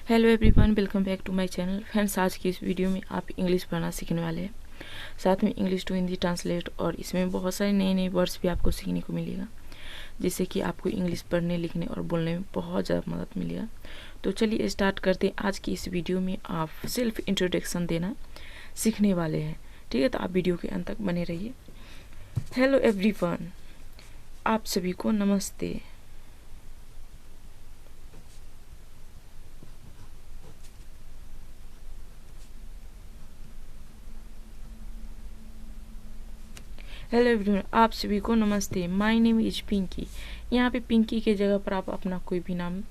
Hello everyone, welcome back to my channel. Friends, आज की इस वीडियो में आप इंग्लिश पढ़ना सीखने वाले हैं, साथ में इंग्लिश टू हिंदी ट्रांसलेट, और इसमें बहुत सारे नए नए वर्ड्स भी आपको सीखने को मिलेगा, जिससे कि आपको इंग्लिश पढ़ने, लिखने और बोलने में बहुत ज़्यादा मदद मिलेगा। तो चलिए स्टार्ट करते हैं। आज की इस वीडियो में आप सेल्फ इंट्रोडक्शन देना सीखने वाले हैं, ठीक है? तो आप वीडियो के अंत तक बने रहिए। हेलो एवरीवन, आप सभी को नमस्ते। हेलो एवरीवन, आप सभी को नमस्ते। My name is Pinky. यहाँ पे पिंकी के जगह पर आप अपना कोई भी नाम,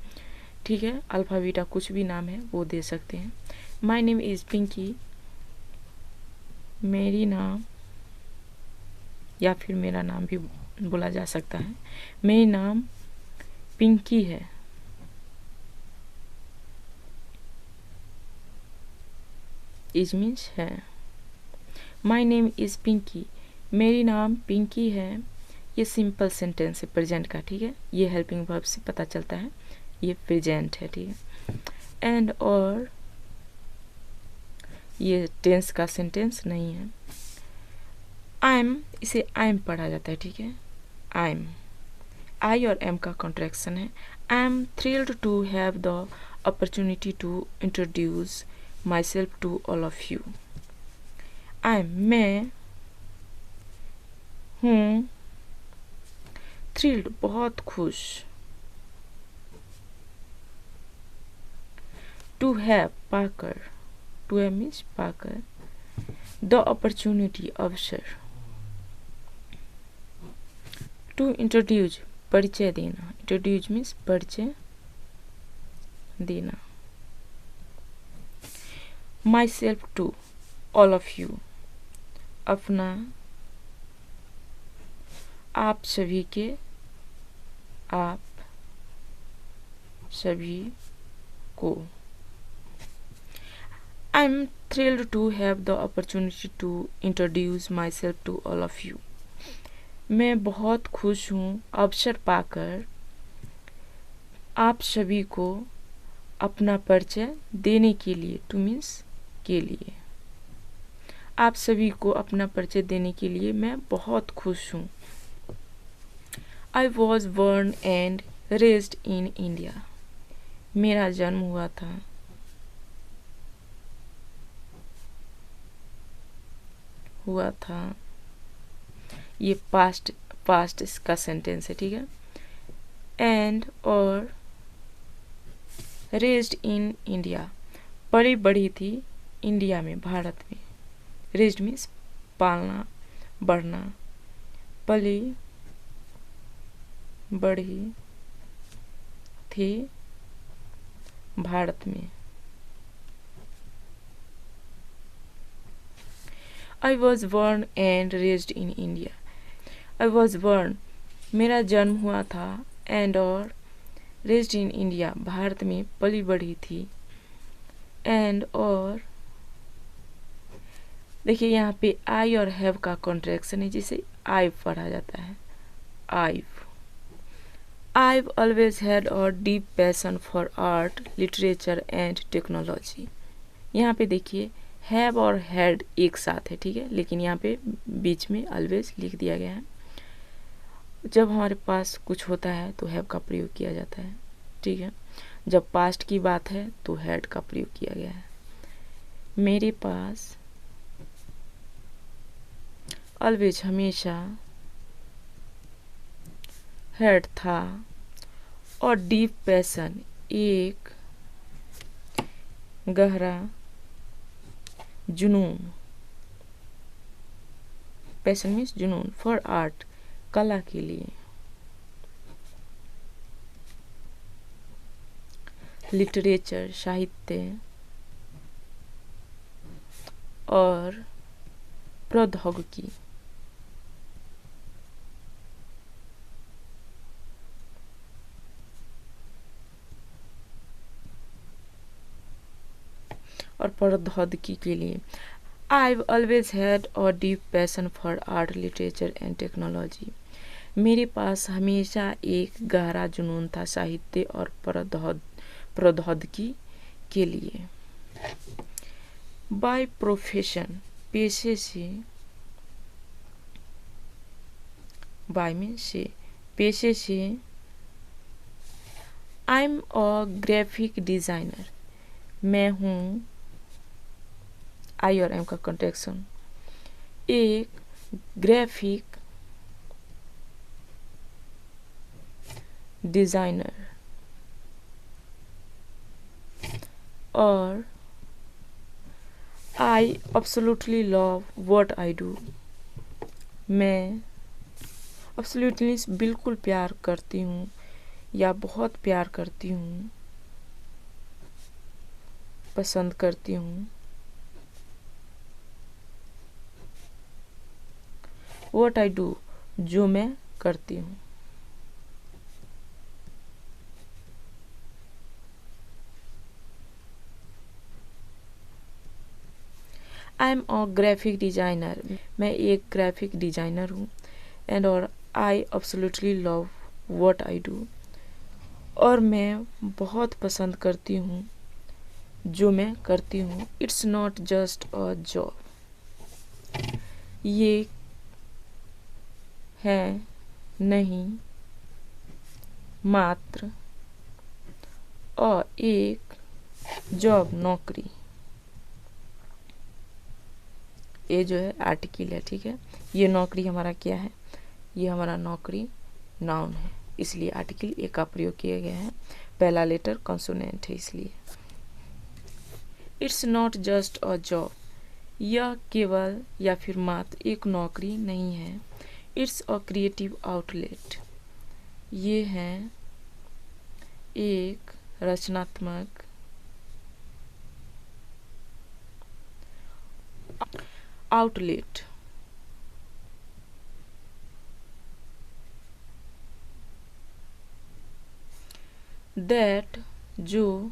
ठीक है, अल्फा बीटा कुछ भी नाम है वो दे सकते हैं। माय नेम इज पिंकी, मेरी नाम, या फिर मेरा नाम भी बोला जा सकता है। मेरी नाम पिंकी है। इज मीन्स है। माय नेम इज पिंकी, मेरी नाम पिंकी है। ये सिंपल सेंटेंस है प्रेजेंट का, ठीक है? ये हेल्पिंग वर्ब से पता चलता है ये प्रेजेंट है, ठीक है? एंड और ये टेंस का सेंटेंस नहीं है। आई एम, इसे आई एम पढ़ा जाता है, ठीक है? आई एम, आई और एम का कॉन्ट्रैक्शन है। I am thrilled to have the opportunity to introduce myself to all of you. I am, मैं हूँ, थ्रिल्ड बहुत खुश, टू हैव पाकर, टू हैव मीन्स पाकर, द अपॉर्चुनिटी अवसर, टू इंट्रोड्यूस परिचय देना, इंट्रोड्यूस मीन्स परिचय देना, myself to all of you, अपना आप सभी के, आप सभी को। I am thrilled to have the opportunity to introduce myself to all of you. मैं बहुत खुश हूँ अवसर पाकर आप सभी को अपना परिचय देने के लिए, टू मीन्स के लिए, आप सभी को अपना परिचय देने के लिए मैं बहुत खुश हूँ। I was born and raised in India. मेरा जन्म हुआ था। ये पास्ट इसका सेंटेंस है, ठीक है? एंड और रेज्ड इन इंडिया, पली बढ़ी थी इंडिया में, भारत में। रेज्ड मीन्स पालना, बढ़ना, पली बढ़ी थी भारत में। I was born and raised in India. I was born, मेरा जन्म हुआ था, एंड और रेज्ड इन इंडिया, भारत में पली बढ़ी थी। एंड और देखिए यहाँ पे आई और हैव का कॉन्ट्रैक्शन है, जिसे आई पढ़ा जाता है। I've always had a deep passion for art, literature and technology. यहाँ पे देखिए have और had एक साथ है, ठीक है? लेकिन यहाँ पे बीच में always लिख दिया गया है। जब हमारे पास कुछ होता है तो have का प्रयोग किया जाता है, ठीक है? जब past की बात है तो had का प्रयोग किया गया है। मेरे पास always हमेशा, हैड था, और डीप पैशन एक गहरा जुनून, पैशन मीन्स जुनून, फॉर आर्ट, कला के लिए, लिटरेचर साहित्य, और प्रौद्योगिकी, और प्रौद्योगिकी के लिए। I've always had a deep passion for art, literature and technology. मेरे पास हमेशा एक गहरा जुनून था साहित्य और प्रौद्योगिकी के लिए। बाय प्रोफेशन पेशे से, बाय में से, पेशे से। I am a graphic designer, मैं हूँ, आई और एम का कंट्रैक्शन, एक ग्राफिक डिज़ाइनर। और I absolutely love what I do, मैं एब्सोल्युटली बिल्कुल प्यार करती हूँ या बहुत प्यार करती हूँ, पसंद करती हूँ व्हाट आई डू, जो मैं करती हूँ। I am a graphic designer, मैं एक ग्राफिक डिज़ाइनर हूँ। एंड और I absolutely love what I do, और मैं बहुत पसंद करती हूँ जो मैं करती हूँ। It's not just a job, ये है नहीं मात्र और एक जॉब, नौकरी। ये जो है आर्टिकल है, ठीक है। ये नौकरी हमारा क्या है, ये हमारा नौकरी नाउन है, इसलिए आर्टिकल ए का प्रयोग किया गया है। पहला लेटर कॉन्सोनेंट है इसलिए। It's not just a job, यह केवल या फिर मात्र एक नौकरी नहीं है। इट्स अ क्रिएटिव आउटलेट, ये है एक रचनात्मक आउटलेट। दैट, जो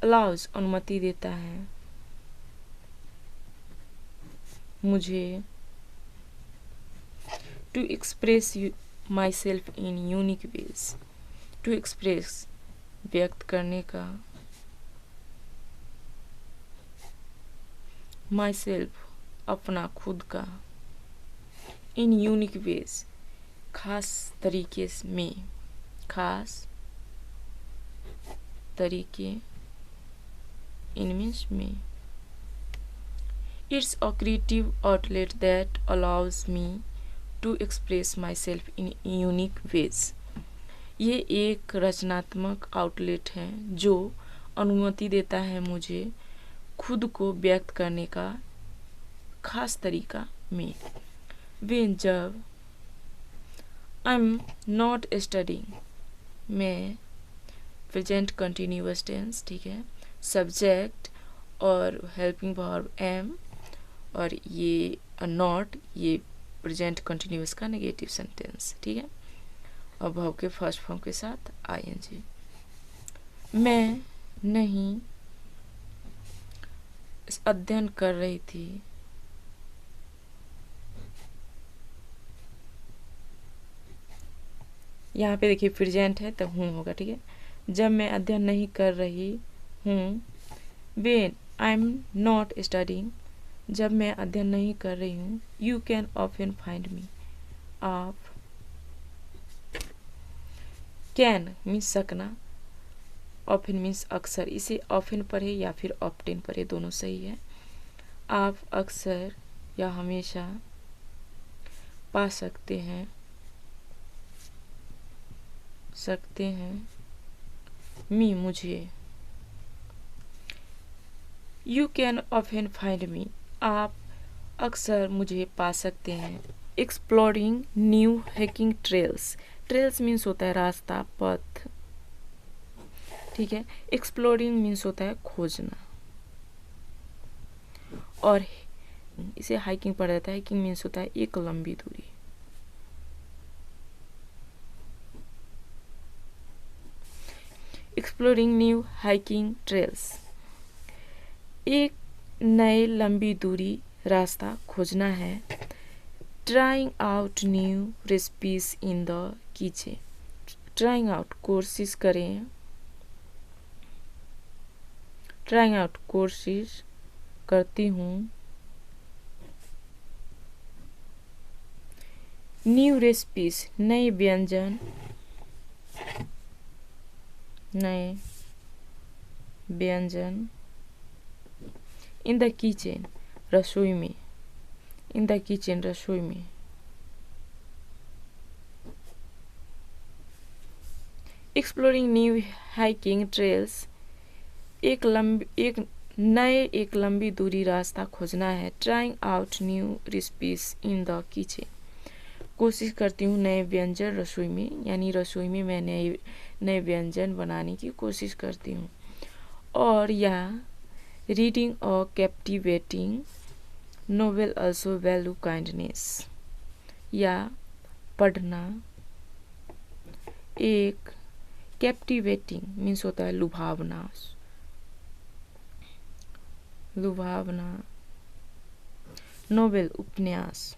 अलाउज अनुमति देता है मुझे to express myself in unique ways, to express व्यक्त करने का, माई सेल्फ अपना खुद का, इन यूनिक वेज खास तरीके में, खास तरीके, इन मीन्स में। It's a creative outlet that allows me to express myself in unique ways, ये एक रचनात्मक आउटलेट है जो अनुमति देता है मुझे खुद को व्यक्त करने का खास तरीका में। वेन, जब, आई एम नॉट स्टडिंग, मैं, प्रेजेंट कंटिन्यूअस टेंस, ठीक है, सब्जेक्ट और हेल्पिंग वर्ब एम, और ये नॉट, ये प्रेजेंट कंटिन्यूअस का नेगेटिव सेंटेंस, ठीक है, और वर्ब के फर्स्ट फॉर्म के साथ आईएनजी। मैं नहीं अध्ययन कर रही थी, यहाँ पे देखिए प्रेजेंट है तब हूँ होगा, ठीक है। जब मैं अध्ययन नहीं कर रही हूँ, when I am not studying, जब मैं अध्ययन नहीं कर रही हूँ, you can often find me, आप, कैन मीन्स सकना, ऑफन मीन्स अक्सर, इसे ऑफन पढ़े या फिर ऑप्टेन पढ़े, दोनों सही है। आप अक्सर या हमेशा पा सकते हैं मी, मुझे। You can often find me, आप अक्सर मुझे पा सकते हैं। Exploring new hiking trails, trails means होता है रास्ता, पथ, ठीक है। एक्सप्लोरिंग मीन्स होता है खोजना, और इसे हाइकिंग पढ़ा जाता है। हाइकिंग मीन्स होता है एक लंबी दूरी। एक्सप्लोरिंग न्यू हाइकिंग ट्रेल्स, एक नए लंबी दूरी रास्ता खोजना है। Trying out new recipes in the kitchen, trying out कोशिश करें, ट्राइंग आउट कोशिश करती हूँ। न्यू रेसिपीज नए व्यंजन, नए व्यंजन। इन द किचन रसोई में, इन द किचन रसोई में। एक्सप्लोरिंग न्यू हाइकिंग ट्रेल्स एक लंबी दूरी रास्ता खोजना है। Trying out new recipes in the kitchen कोशिश करती हूँ नए व्यंजन रसोई में, यानी रसोई में मैं नए व्यंजन बनाने की कोशिश करती हूँ। और या रीडिंग और captivating novel also value kindness, या पढ़ना एक कैप्टिवेटिंग मीन्स होता है लुभावना, लुभावना, नोवेल उपन्यास,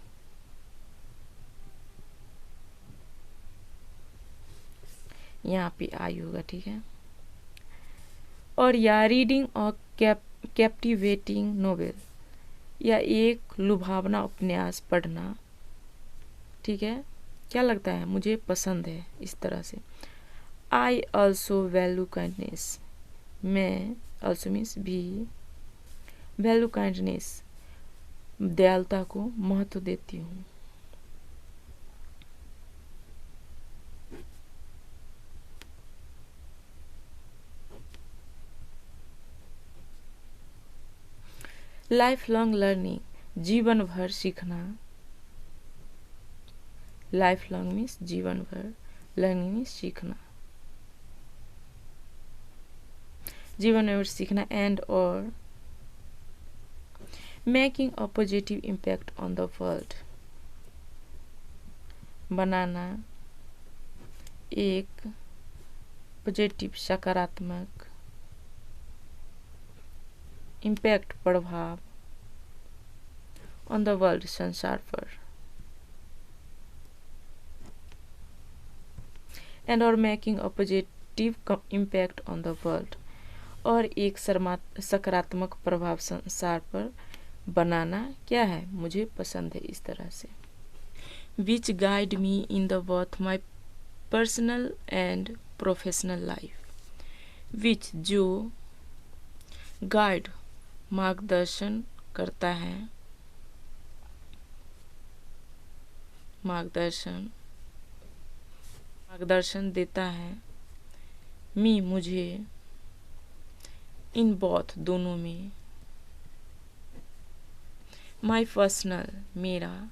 यहाँ पे आई होगा, ठीक है। और या रीडिंग और कैप्टिवेटिंग नोवेल, या एक लुभावना उपन्यास पढ़ना, ठीक है। क्या लगता है? मुझे पसंद है, इस तरह से। आई ऑल्सो वैल्यू काइंडनेस, मैं ऑल्सो मीन्स भी, वैल्यू काइंडनेस दयालुता को महत्व देती हूँ। लाइफ लॉन्ग लर्निंग जीवन भर सीखना, लाइफ लॉन्ग मीन्स जीवन भर, लर्निंग मीन्स सीखना, जीवन भर सीखना। एंड और making a positive impact on the world, बनाना एक पॉजिटिव सकारात्मक इम्पैक्ट प्रभाव ऑन द वर्ल्ड संसार पर, एंड और making a positive impact on the world, और एक सकारात्मक प्रभाव संसार पर बनाना क्या है? मुझे पसंद है, इस तरह से। Which guide me in the both my personal and professional life, which जो, गाइड मार्गदर्शन करता है, मार्गदर्शन देता है, मी मुझे, इन बोथ दोनों में, माई पर्सनल मेरा,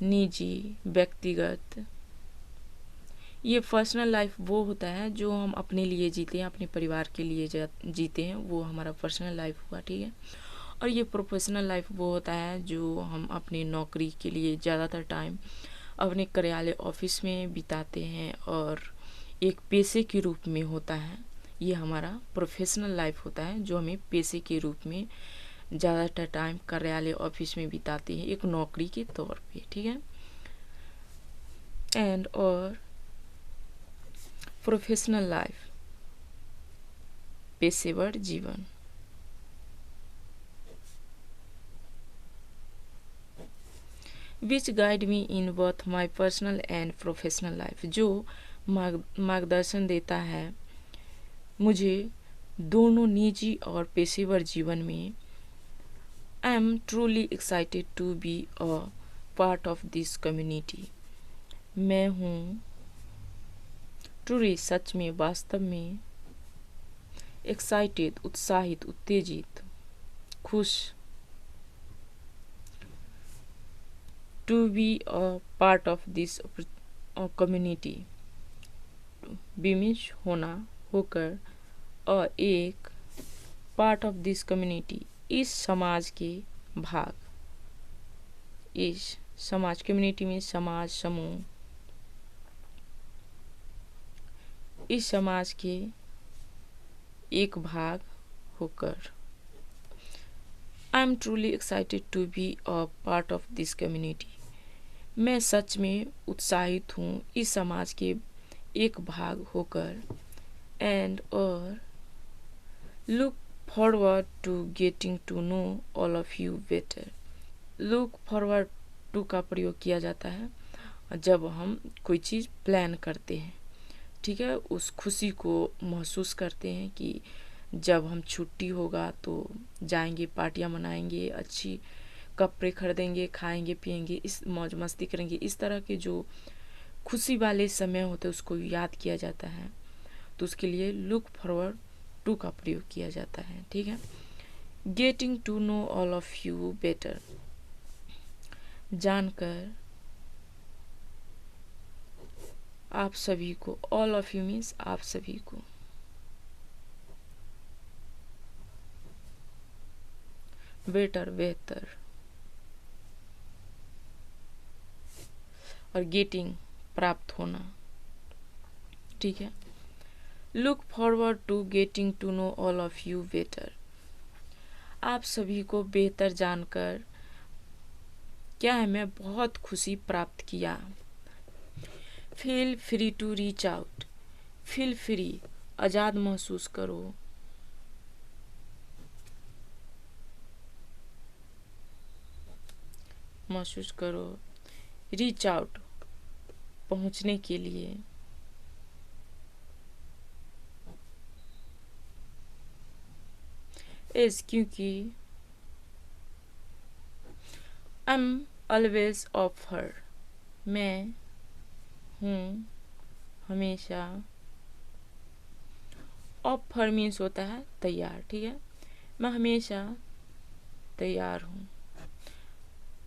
निजी व्यक्तिगत। ये पर्सनल लाइफ वो होता है जो हम अपने लिए जीते हैं, अपने परिवार के लिए जीते हैं, वो हमारा पर्सनल लाइफ हुआ, ठीक है। और ये प्रोफेशनल लाइफ वो होता है जो हम अपनी नौकरी के लिए ज़्यादातर टाइम अपने कार्यालय ऑफिस में बिताते हैं और एक पेशे के रूप में होता है। ये हमारा प्रोफेशनल लाइफ होता है जो हमें पेशे के रूप में ज़्यादातर टाइम कार्यालय ऑफिस में बिताते हैं, एक नौकरी के तौर पे, ठीक है। एंड और प्रोफेशनल लाइफ पेशेवर जीवन, which guide me in both my personal and professional life, जो मार्गदर्शन देता है मुझे दोनों निजी और पेशेवर जीवन में। I am truly excited to be a part of this community, मैं हूँ ट्रूली सच में, वास्तव में, एक्साइटेड उत्साहित, उत्तेजित, खुश, to be a part of this community, be means होना, होकर, और एक पार्ट ऑफ दिस कम्युनिटी इस समाज के भाग, इस समाज, कम्युनिटी में समाज, समूह, इस समाज के एक भाग होकर। I am truly excited to be a part of this community, मैं सच में उत्साहित हूँ इस समाज के एक भाग होकर। एंड और look forward to getting to know all of you better. Look forward to का प्रयोग किया जाता है जब हम कोई चीज़ प्लान करते हैं, ठीक है, उस खुशी को महसूस करते हैं कि जब हम छुट्टी होगा तो जाएंगे, पार्टियां मनाएंगे, अच्छी कपड़े खरीदेंगे, खाएंगे पिएंगे, इस मौज मस्ती करेंगे, इस तरह के जो खुशी वाले समय होते हैं उसको याद किया जाता है, तो उसके लिए लुक फॉरवर्ड टू का प्रयोग किया जाता है, ठीक है। Getting to know all of you better, जानकर आप सभी को, ऑल ऑफ यू मीन्स आप सभी को, बेटर बेहतर, और गेटिंग प्राप्त होना, ठीक है। Look forward to getting to know all of you better, आप सभी को बेहतर जानकर क्या है, मैं बहुत खुशी प्राप्त किया। Feel free to reach out, feel free आज़ाद महसूस करो, महसूस करो, रीच आउट पहुंचने के लिए, इस क्योंकि आई एम ऑलवेज ऑफ हर, मैं हूँ हमेशा, ऑफ हर मीन्स होता है तैयार, ठीक है, मैं हमेशा तैयार हूँ।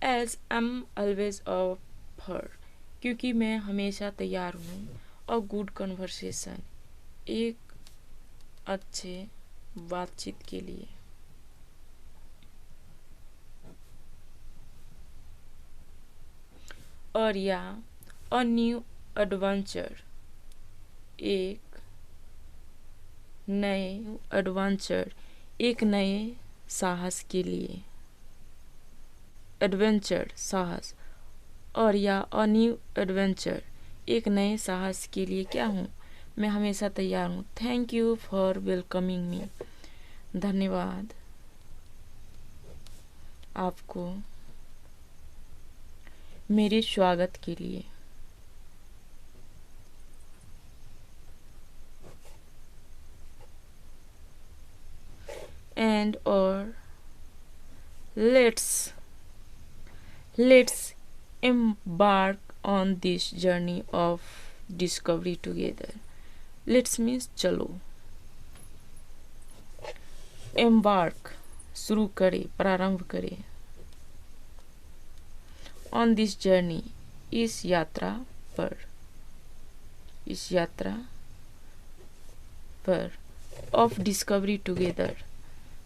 As I am always of her, क्योंकि मैं हमेशा तैयार हूँ, और गुड कन्वर्सेशन, एक अच्छे बातचीत के लिए, और या अ न्यू एडवेंचर, एक नए एडवेंचर, एक नए साहस के लिए, एडवेंचर साहस, और या अ न्यू एडवेंचर, एक नए साहस के लिए क्या हूँ, मैं हमेशा तैयार हूँ। थैंक यू फॉर वेलकमिंग मी, धन्यवाद आपको मेरे स्वागत के लिए। एंड और let's embark on this journey of discovery together. Let's means चलो, embark शुरू करें, प्रारंभ करें, on this journey इस यात्रा पर, इस यात्रा पर, of discovery together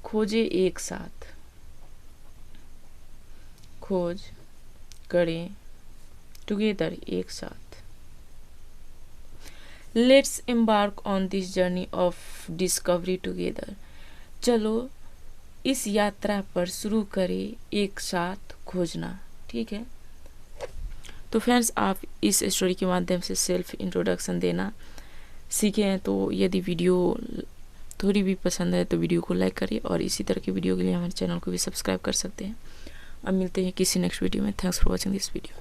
खोजे एक साथ, खोज करें, टुगेदर एक साथ। Let's embark on this journey of discovery together, चलो इस यात्रा पर शुरू करें एक साथ खोजना, ठीक है। तो फ्रेंड्स, आप इस स्टोरी के माध्यम से सेल्फ इंट्रोडक्शन देना सीखे हैं, तो यदि वीडियो थोड़ी भी पसंद है तो वीडियो को लाइक करिए, और इसी तरह की वीडियो के लिए हमारे चैनल को भी सब्सक्राइब कर सकते हैं। अब मिलते हैं किसी नेक्स्ट वीडियो में। Thanks for watching this video.